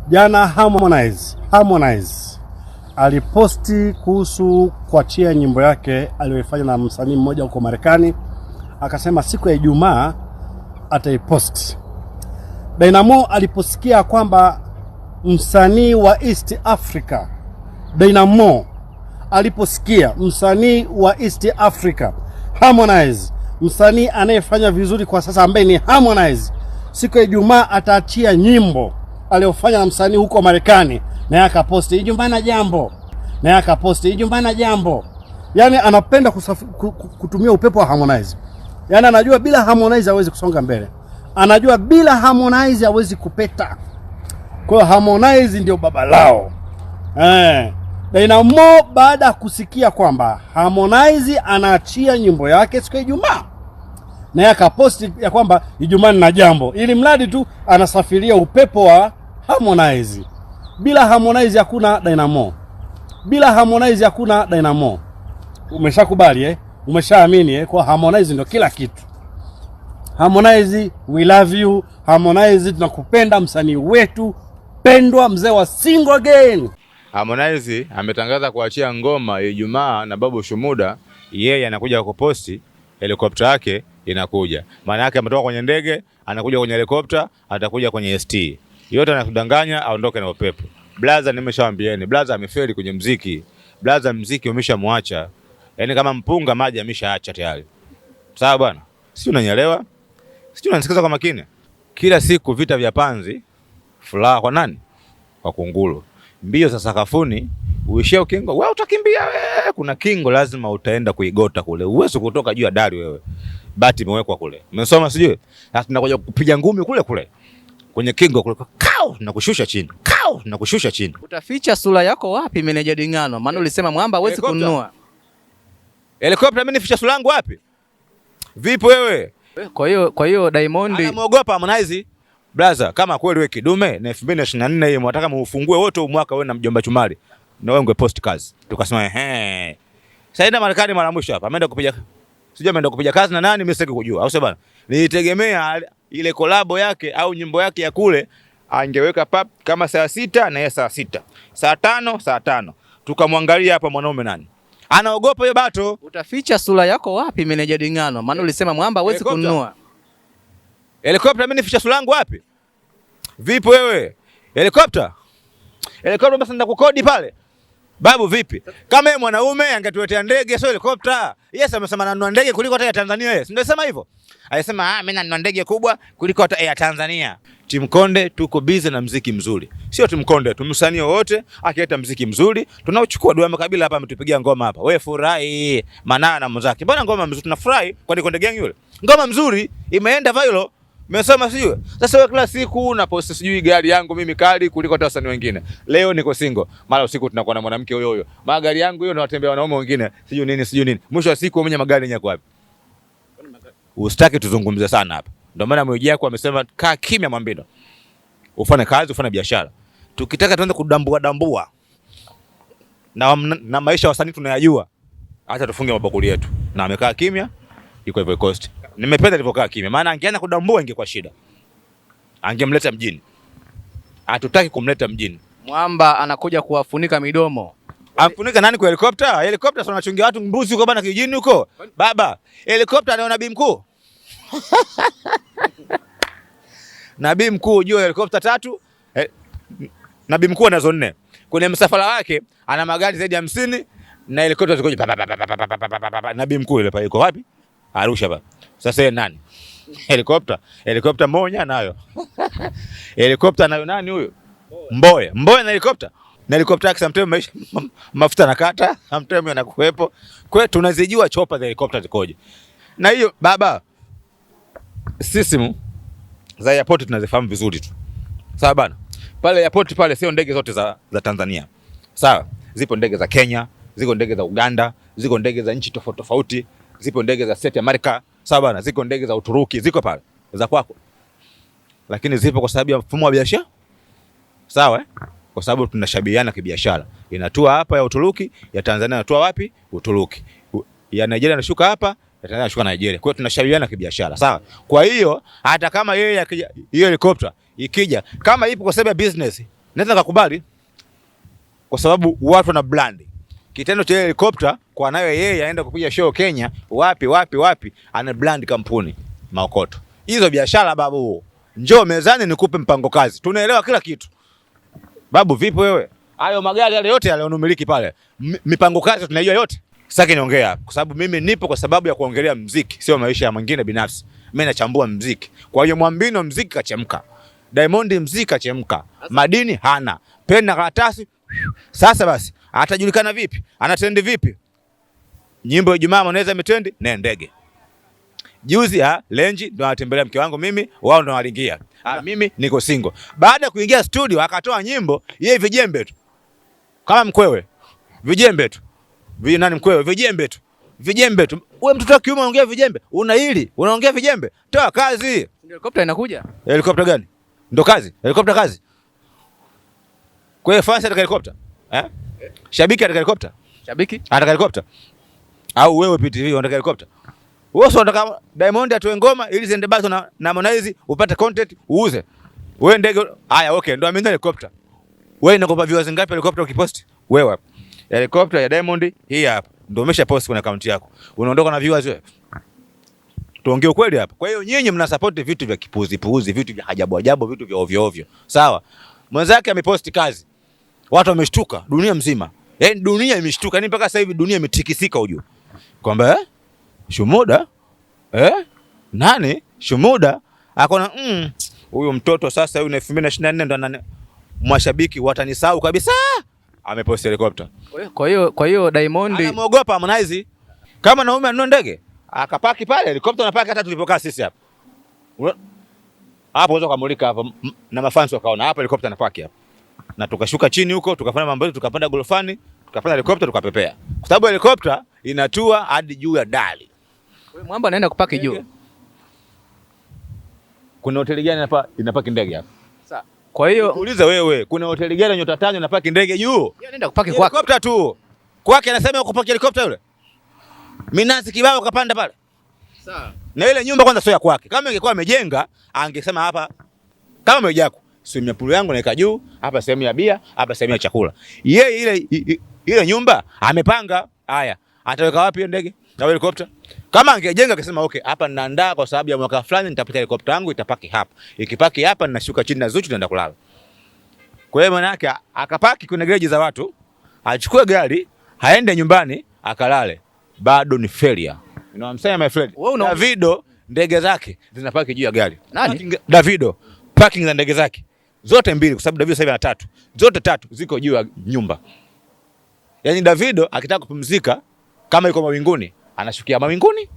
Jana Harmonize aliposti kuhusu kuachia nyimbo yake aliyoifanya na msanii mmoja huko Marekani. Akasema siku ya Ijumaa ataipost. Dynamo aliposikia kwamba msanii wa East Africa, Dynamo aliposikia msanii wa East Africa Harmonize, msanii anayefanya vizuri kwa sasa ambaye ni Harmonize, siku ya Ijumaa ataachia nyimbo aliyofanya na msanii huko Marekani, na akaposti Ijumaa na jambo, yani anapenda kutumia upepo wa Harmonize. Yani anajua bila Harmonize hawezi kusonga mbele, anajua bila Harmonize hawezi kupeta. Kwa Harmonize ndio baba lao. Dynamo baada kusikia kwamba Harmonize anaachia nyimbo yake siku ya Ijumaa, na akaposti ya kwamba Ijumaa na jambo, ili mradi tu anasafiria upepo wa Harmonize. Bila Harmonize hakuna Dynamo. Umeshakubali umeshaamini kwa Harmonize ndio kila kitu. Harmonize, we love you. Harmonize, tunakupenda, msanii wetu pendwa, mzee wa single again. Harmonize ametangaza kuachia ngoma Ijumaa na Babu Shumuda. Yeye anakuja kuposti, helikopta yake inakuja. Maana yake ametoka kwenye ndege, anakuja kwenye helikopta, atakuja kwenye ST. Yote anakudanganya aondoke na upepo. Blaza, nimeshawaambieni, Blaza amefeli kwenye muziki. Blaza muziki umeshamwacha. Yaani kama mpunga maji ameshaacha tayari. Sawa bwana? Si unanielewa? Si unanisikiza kwa makini? Kila siku vita vya panzi, furaha kwa nani? Kwa kunguru. Mbio za sakafuni, uishia ukingo, wewe utakimbia wewe. Kuna kingo lazima utaenda kuigota kule. Uwezo kutoka juu ya dari wewe. Bati imewekwa kule. Umesoma sijui? Sasa tunakuja kupiga ngumi kule. Kwenye kingo kule, kao na kushusha chini. Utaficha sura yako wapi meneja Dingano? Maana ulisema mwamba hawezi kununua. Helikopta mimi nificha sura yangu wapi? Vipi wewe? Kwa hiyo Diamond anamuogopa Harmonize. Brother, kama kweli wewe kidume na 2024 hii mnataka muufungue wote mwaka wewe na mjomba Chumali, na wewe ungepost kazi. Tukasema sasa ina Marekani mara mwisho hapa. Ameenda kupiga kazi na nani mimi sitaki kujua. Au sio bana? Nilitegemea ile kolabo yake au nyimbo yake ya kule angeweka pap kama saa 6 na yeye saa 6. Saa 5. Tukamwangalia hapa mwanaume nani? Anaogopa hiyo bato. Utaficha sura yako wapi meneja Dingano? Maana ulisema mwamba hawezi kununua. Helikopta mimi nificha sura yangu wapi? Vipi wewe? Helikopta basi nenda kukodi pale. Babu vipi? Kama yeye mwanaume angetuletea ndege sio helikopta. Yes, amesema nanunua ndege kuliko hata ya Tanzania yeye. Ndio sema hivyo. Alisema mimi nanunua ndege kubwa kuliko hata ya Tanzania. Team Konde tuko busy na muziki mzuri. Sio Team Konde, tumsanii wote akileta muziki mzuri, tunauchukua. Dua Makabila hapa ametupigia ngoma hapa. Wewe furahi, Manana na muziki. Bwana ngoma mzuri tunafurahi, kwani Konde gang yule. Ngoma mzuri imeenda viral. Umesoma sijui. Sasa wewe kila siku una post sijui gari yangu mimi kali kuliko hata wasanii wengine. Leo niko single. Mara usiku tunakuwa na mwanamke huyo. Magari yangu hiyo na watembea wanaume wengine. Sijui nini. Mwisho wa siku mwenye magari yako wapi? Usitaki tuzungumze sana hapa. Ndio maana mweji yako amesema kaa kimya Mwambino. Ufanye kazi, ufanye biashara. Tukitaka tuanze kudambua na maisha wasanii tunayajua. Acha tufunge mabakuli yetu. Na amekaa kimya, iko hivyo cost. Nimependa alivyokaa kimya. Maana angeanza kudambua ingekuwa shida. Angemleta mjini. Hatutaki kumleta mjini. Mwamba anakuja kuwafunika midomo. Afunika nani kwa helikopta? Helikopta sio anachungia watu mbuzi huko bana kijijini huko. Baba, helikopta anaona nabii mkuu. Nabii mkuu juu helikopta 3. Nabii mkuu anazo 4. Kwenye msafara wake ana magari zaidi ya 50 na helikopta zikoje. Nabii mkuu ile pale yuko wapi? Arusha baba. Sasa yeye nani? Helikopta moja nayo. Helikopta nayo nani huyo? Mboya na helikopta. Na helikopta yake sometimes mafuta nakata, sometimes yanakuepo. Kwa hiyo tunazijua chopa za helikopta zikoje. Na hiyo baba, system za airport tunazifahamu vizuri tu. Sawa bana? Pale airport pale sio ndege zote za Tanzania. Sawa? Zipo ndege za Kenya, ziko ndege za Uganda, ziko ndege za nchi tofauti tofauti, zipo ndege za South America. Sawa bana? Ziko ndege za Uturuki, ziko pale za kwako. Lakini zipo kwa sababu ya mfumo wa biashara. Sawa Kwa sababu tunashabihiana kibiashara. Inatua hapa ya Uturuki, ya Tanzania inatua wapi? Uturuki. Ya Nigeria inashuka hapa, ya Tanzania inashuka Nigeria. Kwa hiyo tunashabihiana kibiashara, sawa? Kwa hiyo hata kama yeye hiyo helicopter ikija, kama ipo kwa sababu ya business, naweza kukubali kwa sababu watu wana brand. Kitendo cha helikopta kwa nayo yeye aenda kupiga show Kenya, wapi ana brand kampuni Maokoto. Hizo biashara babu. Njoo mezani nikupe mpango kazi. Tunaelewa kila kitu. Babu vipi wewe? Hayo magari yale yote yale unamiliki pale. Mipango kazi tunajua yote. Sasa niongea kwa sababu mimi nipo kwa sababu ya kuongelea muziki, sio maisha ya mwingine binafsi. Mimi nachambua muziki. Kwa hiyo Mwambino muziki kachemka. Diamond muziki kachemka. Madini hana. Pena karatasi. Sasa basi atajulikana vipi? Anatrend vipi? Nyimbo ya Juma unaweza imetrend na ndege. Juzi Lenji ndo anatembelea mke wangu mimi, wao ndo walingia. Mimi niko single. Baada ya kuingia studio akatoa nyimbo yeye vijembe tu. Kama mkwewe. Vijembe tu. Nani mkwewe? Vijembe tu. Vijembe tu. Wewe mtoto wa kiume unaongea vijembe? Una hili, unaongea vijembe? Toa kazi. Helikopta inakuja. Helikopta gani? Ndo kazi. Helikopta kazi. Kwa hiyo fans ataka helikopta? Shabiki ataka helikopta? Shabiki? Ataka helikopta? Au wewe PTV unataka helikopta? Wewe unataka Diamond atoe ngoma ili ziende basi na Harmonize upate content uuze. Wewe ndege haya okay ndo amenunua helikopta. Wewe unakopa viewers ngapi helikopta ukipost? Wewe hapa. Helikopta ya Diamond hii hapa. Ndio umesha post kwenye account yako. Unaondoka na viewers wewe. Tuongee ukweli hapa. Kwa hiyo nyinyi mna support vitu vya kipuzi, vitu vya ajabu, vitu vya ovyo. Sawa? Mwenzake ameposti kazi. Watu wameshtuka dunia mzima. Yaani dunia imeshtuka. Yaani mpaka sasa hivi dunia imetikisika ujue. Kwamba Shumuda nani Shumuda akona huyu mtoto sasa huyu 2024 ndo ana mashabiki watanisahau kabisa. Ameposti helikopta. Kwa hiyo Diamond anamuogopa Harmonize. Kama naume anunua ndege akapaki pale helikopta unapaki hata tulipokaa sisi hapa. Hapo unaweza kumulika hapa na mafans wakaona hapa helikopta inapaki hapa. Na tukashuka chini huko tukafanya mambo yetu tukapanda golofani tukapanda helikopta tukapepea. Kwa sababu helikopta inatua hadi juu ya dari. Wewe mwamba anaenda kupaki juu. Kuna hoteli gani hapa inapaki ndege hapa? Sawa. Kwa hiyo uulize wewe, kuna hoteli gani nyota 5 inapaki ndege juu? Yeye anaenda kupaki kwake. Helikopta tu. Kwake anasema kupaki helikopta yule. Minazi kibao kapanda pale. Sawa. Na ile nyumba kwanza sio ya kwake. Kama ingekuwa amejenga, angesema hapa kama mejako, sehemu ya pulu yangu naika juu, hapa sehemu ya bia, hapa sehemu ya chakula. Yeye ile nyumba amepanga. Haya, ataweka wapi hiyo ndege? Na helikopta? Kama angejenga akasema okay, hapa ninaandaa kwa sababu ya mwaka fulani nitapata helikopta yangu itapaki hapa. Ikipaki hapa ninashuka chini na Zuchu naenda kulala. Kwa hiyo maana yake akapaki kwenye gereji za watu, achukue gari, aende nyumbani, akalale. Bado ni failure. Unamsema my friend. Davido ndege zake zinapaki juu ya gari. Nani? Davido parking za ndege zake zote mbili kwa sababu Davido sasa hivi ana 3. Zote 3 ziko juu ya nyumba. Yaani Davido akitaka kupumzika kama yuko mawinguni, anashukia mawinguni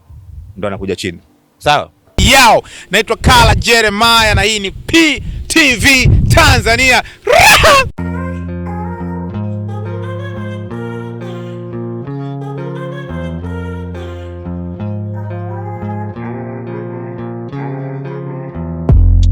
ndo anakuja chini. Sawa? Yao, naitwa Kala Jeremiah na hii ni PTV Tanzania.